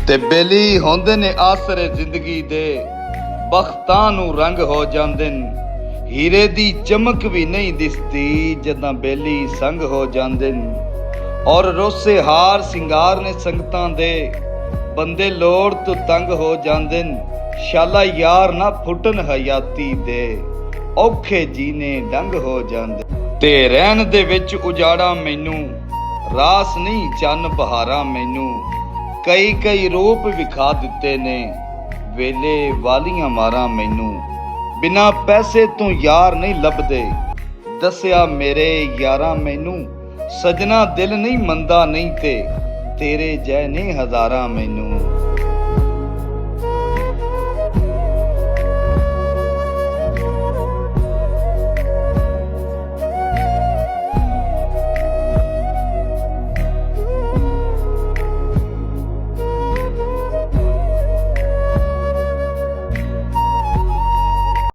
ਤੇ ਬੇਲੀ ਹੁੰਦੇ ਨੇ ਆਸਰੇ ਜ਼ਿੰਦਗੀ ਦੇ, ਬਖਤਾਂ ਨੂੰ ਰੰਗ ਹੋ ਜਾਂਦੇ ਨੇ। ਹੀਰੇ ਦੀ ਚਮਕ ਵੀ ਨਹੀਂ ਦਿਸਦੀ ਜਦੋਂ ਬੇਲੀ ਸੰਗ ਹੋ ਜਾਂਦੇ ਨੇ। ਔਰ ਰੋਸੇ ਹਾਰ ਸਿੰਗਾਰ ਨੇ ਸੰਗਤਾਂ ਦੇ, ਬੰਦੇ ਲੋੜ ਤੋਂ ਤੰਗ ਹੋ ਜਾਂਦੇ ਨੇ। ਸ਼ਾਲਾ ਯਾਰ ਨਾ ਫੁੱਟਣ ਹਯਾਤੀ ਦੇ, ਔਖੇ ਜੀਨੇ ਡੰਗ ਹੋ ਜਾਂਦੇ। ਤੇ ਰਹਿਣ ਦੇ ਵਿੱਚ ਉਜਾੜਾ ਮੈਨੂੰ, ਰਾਸ ਨਹੀਂ ਚੰਨ ਬਹਾਰਾ ਮੈਨੂੰ। ਕਈ ਰੂਪ ਵਿਖਾ ਦਿੱਤੇ ਨੇ, ਵੇਲੇ ਵਾਲੀਆਂ ਮਾਰਾਂ ਮੈਨੂੰ। ਬਿਨਾਂ ਪੈਸੇ ਤੋਂ ਯਾਰ ਨਹੀਂ ਲੱਭਦੇ, ਦੱਸਿਆ ਮੇਰੇ ਯਾਰਾਂ ਮੈਨੂੰ। ਸਜਣਾ ਦਿਲ ਨਹੀਂ ਮੰਦਾ ਨਹੀਂ ਤੇ, ਤੇਰੇ ਜੈ ਨੇ ਹਜ਼ਾਰਾਂ ਮੈਨੂੰ।